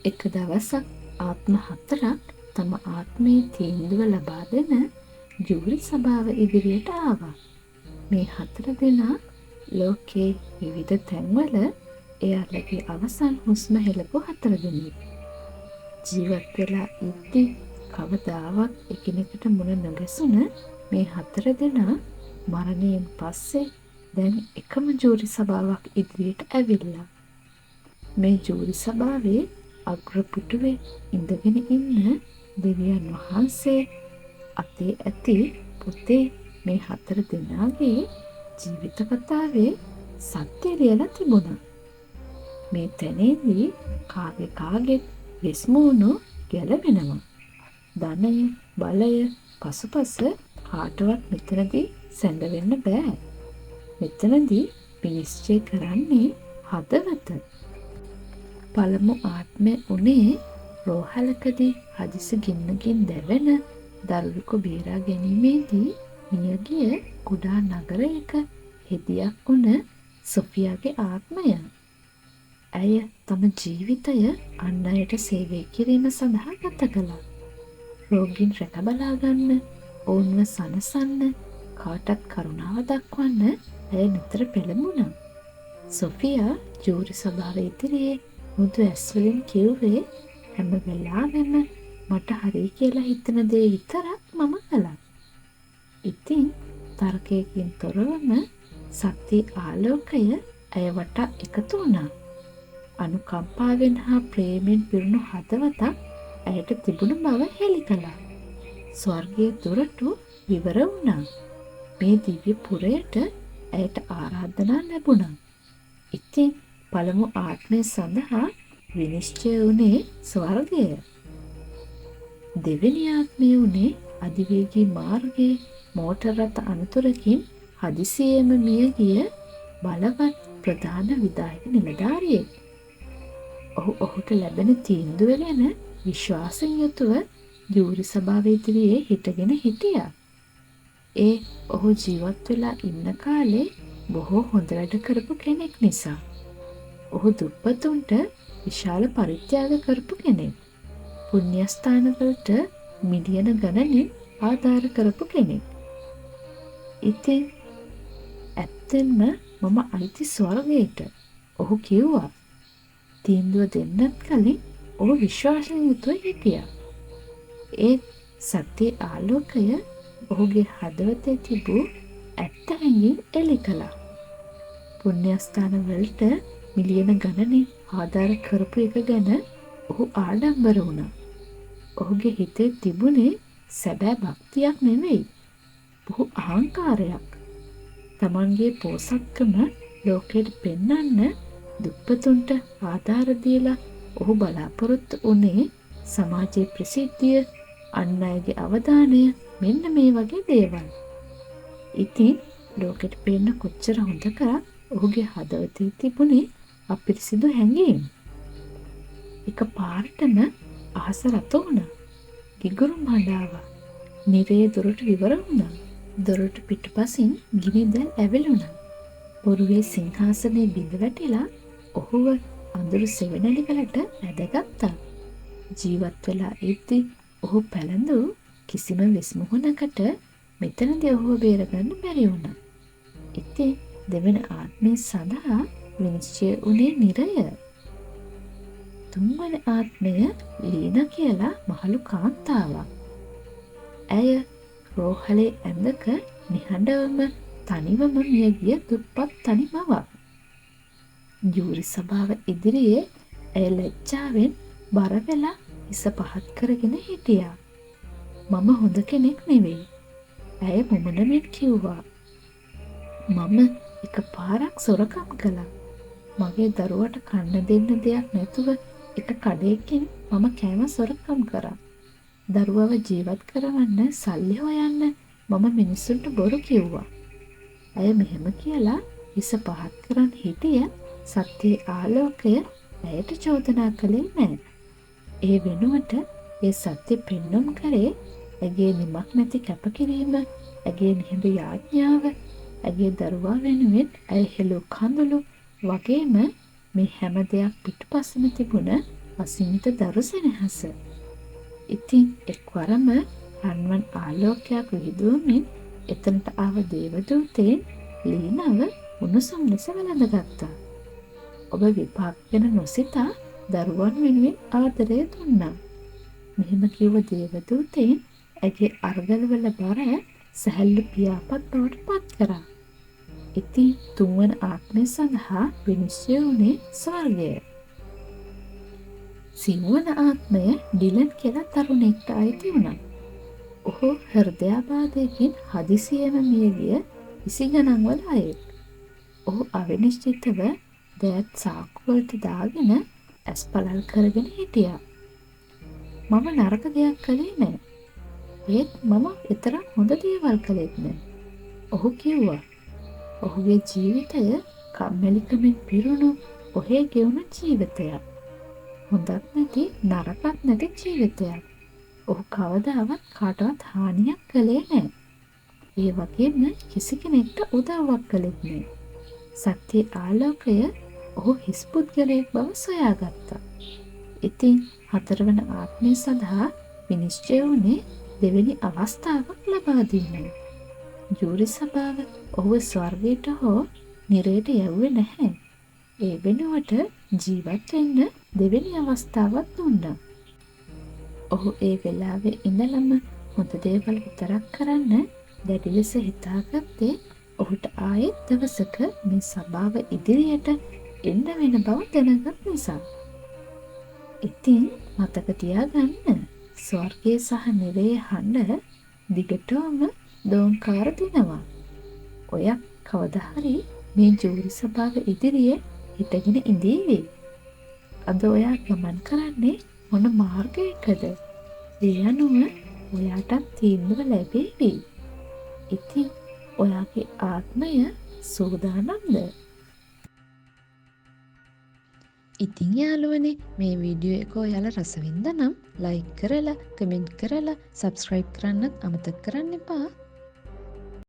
එක දවසක් ආත්ම 4ක් තම ආත්මයේ තීන්දුව ලබා දෙන ජූරි සභාව ඉදිරියට ආවා. මේ 4 දෙනා ලෝකයේ විවිධ තැන්වල එයාලගේ අවසන් හුස්ම හෙළපු 4 දෙනෙක්. ජීවත් වෙලා ඉද්දි කවදාවත් එකිනෙකට මුණ නොගැසුණ මේ 4 දෙනා මරණයෙන් පස්සේ දැන් එකම ජූරි සභාවක් ඉදිරියට ඇවිල්ලා. මේ ජූරි සභාවේ අග්‍රපුටුවේ ඉඳගෙන ඉන්න දෙවියන් වහන්සේ අතේ ඇති පොතේ මේ 4 දෙනාගේ ජීවිත කතාවේ සත්‍ය ලියලා තිබුණා. මේ තැනේදී කාගෙත් වෙස්මුණු ගැලවෙනවා. ධනය, බලය, පසුපස කාටවත් මෙතනදී සැඟවෙන්න බෑ. මෙතනදී විනිශ්චය කරන්නේ හදවත. පළමු ආත්මය උනේ රෝහලකදී හදිසි ගින්නකින් දැවෙන දරුවෙකු බේරා ගැනීමේදී මියගිය කුඩා නගරයක හෙදියක් වුණ සොෆියාගේ ආත්මය. ඇය තම ජීවිතය අන් අයට සේවය කිරීම සඳහා ගත කළා. රෝගීන් රැක බලා ගන්න, ඔවුන්ව සනසන්න, කාටත් කරුණාව දක්වන්න ඇය නිතර පෙළඹුණා. සොෆියා ජූරි සභාව ඉදිරියේ මුදු ඇස් වලින් කිව්වේ, හැම වෙලාවෙම මට හරි කියලා හිතන දේ විතරක් මම කළා. ඉතින් තර්කයකින් තොරවම සත්‍ය ආලෝකය ඇය වටා එකතු වුණා. අනුකම්පාවෙන් හා ප්‍රේමෙන් පිරුණු හදවතක් ඇයට තිබුණු බව හෙළි කළා. ස්වර්ගයේ දොරටු විවර වුණා. මේ දිව්‍ය පුරයට ඇයට ආරාධනා ලැබුණා. ඉතින් පළමු ආත්මය සඳහා විනිශ්චය වුණේ ස්වර්ගය. දෙවෙනි ආත්මය වුණේ අධිවේගී මාර්ගයේ මෝටර් රථ අනතුරකින් හදිසියෙම මිය ගිය බලවත් ප්‍රධාන විධායක නිලධාරියෙක්. ඔහුට ලැබෙන තීන්දුව ගැන විශ්වාසයෙන් යුතුව ජූරි සභාව ඉදිරියේ හිටගෙන හිටියා. ඔහු ජීවත් වෙලා ඉන්න කාලේ බොහෝ හොඳ වැඩ කරපු කෙනෙක් නිසා. ඔහු දුප්පතුන්ට විශාල පරිත්‍යාග කරපු කෙනෙක්. පුණ්‍යස්ථානවලට මිලියන ගණනින් ආධාර කරපු කෙනෙක්. ඉතින් ඇත්තෙන්ම මම අයිති ස්වර්ගයට, ඔහු කිව්වා. තීන්දුව දෙන්නත් කලින් ඔහු විශ්වාසයෙන් යුතුව හිටියා. ඒත් සත්‍ය ආලෝකය ඔහුගේ හදවතේ තිබූ ඇත්ත හැඟීම් එලි කළා. පුණ්‍යස්ථාන වලට මිලියන ගණනින් ආධාර කරපු එක ගැන ඔහු ආඩම්බර වුණා. ඔහුගේ හිතේ තිබුණේ සැබෑ භක්තියක් නෙවෙයි, බොහෝ අහංකාරයක්. තමන්ගේ පෝසත්කම ලෝකෙට පෙන්වන්න දුප්පතුන්ට ආධාර දීලා ඔහු බලාපොරොත්තු වුණේ සමාජයේ ප්‍රසිද්ධිය, අන් අයගේ අවධානය, මෙන්න මේ වගේ දේවල්. ඉතින් ලෝකෙට පෙන්න කොච්චර හොඳ කරත් ඔහුගේ හදවතේ තිබුණේ අපිරිසිදු හැඟීම්. එක පාරටම අහස රත වුණා. ගිගුරුම් හඬාවා. නිරේ දොරටු විවර වුණා. දොරටු පිටුපසින් ගිනි දැල් ඇවිලුණා. ඔරුවේ සිංහාසනයේ බිඳ වැටිලා ඔහුව අඳුරු සෙවණැලි වලට ඇදගත්තා. ජීවත් වෙලා ඉද්දි ඔහු පැළඳු කිසිම වෙස්මුහුණකට මෙතනදී ඔහුව බේරගන්න බැරි වුණා. ඉතින් දෙවන ආත්මය සඳහා විනිශ්චය වුණේ නිරය. තුන්වන ආත්මය ලීනා කියලා මහලු කාන්තාවක්. ඇය රෝහලේ ඇඳක නිහඬවම තනිවම මිය ගිය දුප්පත් තනි මවක්. ජූරි සභාව ඉදිරියේ ඇය ලැජ්ජාවෙන් බර වෙලා හිස පහත් කරගෙන හිටියා. මම හොඳ කෙනෙක් නෙවෙයි. ඇය මුමනමින් කිව්වා. මම එක පාරක් සොරකම් කළා. මගේ දරුවට කන්න දෙන්න දෙයක් නැතුව එක කඩේකින් මම කෑම සොරකම් කරා. දරුවව ජීවත් කරවන්න සල්ලි හොයන්න මම මිනිස්සුන්ට බොරු කිව්වා. ඇය මෙහෙම කියලා හිස පහත් කරන් හිටිය සත්‍යයේ ආලෝකය ඇයට චෝදනා කළේ නැහැ. ඒ වෙනුවට ඒ සත්‍ය පෙන්වුම් කරේ ඇගේ නිමක් නැති කැපකිරීම, ඇගේ නිහඬ යාඥාව, ඇගේ දරුවා වෙනුවෙන් ඇය හෙළු කඳුළු වගේම මේ හැම දෙයක් පිටුපස්සම තිබුණ අසීමිත දරු සෙනෙහස. ඉතින් එක්වරම රන්වන් ආලෝකයක් විහිදුවමින් එතනට ආව දේවදූතයන් ලීනව උණුසුම් ලෙස වැළඳගත්තා. ඔබ විපාක ගැන නොසිතා දරුවන් වෙනුවෙන් ආදරය දුන්නා. මෙහෙම කිව්ව දේවදූතයන් ඇගේ අර්ගලවල බර සැහැල්ලු පියාපත් බවට පත් කරා. ඉතින් තුන්වන ආත්මය සඳහා විනිශ්චය වුණේ ස්වර්ගය. සිව්වන ආත්මය ඩිලන් කියලා තරුණෙක්ට අයිති වුණා. ඔහු හෘදයාබාධයකින් හදිසියෙම මිය ගිය 20 ගණන් වල අයෙක්. ඔහු අවිනිශ්චිතව දෑත් සාක්කුවලට දාගෙන ඇස් පළල් කරගෙන හිටියා. මම නරක දෙයක් කළේ නෑ. ඒත් මම විතර හොඳ දේවල් කළෙත් නෑ. ඔහු කිව්වා. ඔහුගේ ජීවිතය කම්මැලිකමින් පිරුණු ඔහේ ගෙවුණු ජීවිතයක්. හොඳත් නැති නරකත් නැති ජීවිතයක්. ඔහු කවදාවත් කාටවත් හානියක් කළේ නෑ. ඒ වගේම කිසි කෙනෙක්ට උදව්වක් කළෙත් නෑ. සත්‍යයේ ආලෝකය ඔහු හිස් පුද්ගලයෙක් බව සොයාගත්තා. ඉතින් 4 වන ආත්මය සඳහා විනිශ්චය වුණේ දෙවෙනි අවස්ථාවක් ලබා දීමයි. ජූරි සභාව ඔහුව ස්වර්ගයට හෝ නිරයට යවුවේ නැහැ. ඒ වෙනුවට ජීවත් වෙන්න දෙවෙනි අවස්ථාවක් දුන්නා. ඔහු ඒ වෙලාවේ ඉඳලම හොඳ දේවල් විතරක් කරන්න දැඩි ලෙස හිතාගත්තේ ඔහුට ආයෙත් දවසක මේ සභාව ඉදිරියට එන්න වෙන බව දැනගත් නිසා. ඉතින් මතක තියාගන්න ස්වර්ගයේ සහ නිරයේ හඬ දිගටම දෝංකාර දෙනවා. ඔය කවදා හරි මේ ජූරි සභාව ඉදිරියේ හිටගෙන ඉඳීවි. අද ඔයා ගමන් කරන්නේ මොන මාර්ගයකද? ඒ අනුව ඔයාටත් තීන්දුව ලැබෙවි. ඉතින් ඔයාගේ ආත්මය සූදානම්ද? ඉතින් යාළුවනේ මේ වීඩියෝ එක ඔයාලා රස වින්දා නම් ලයික් කරලා කමෙන්ට් කරලා සබ්ස්ක්‍රයිබ් කරන්නත් අමතක කරන්න එපා.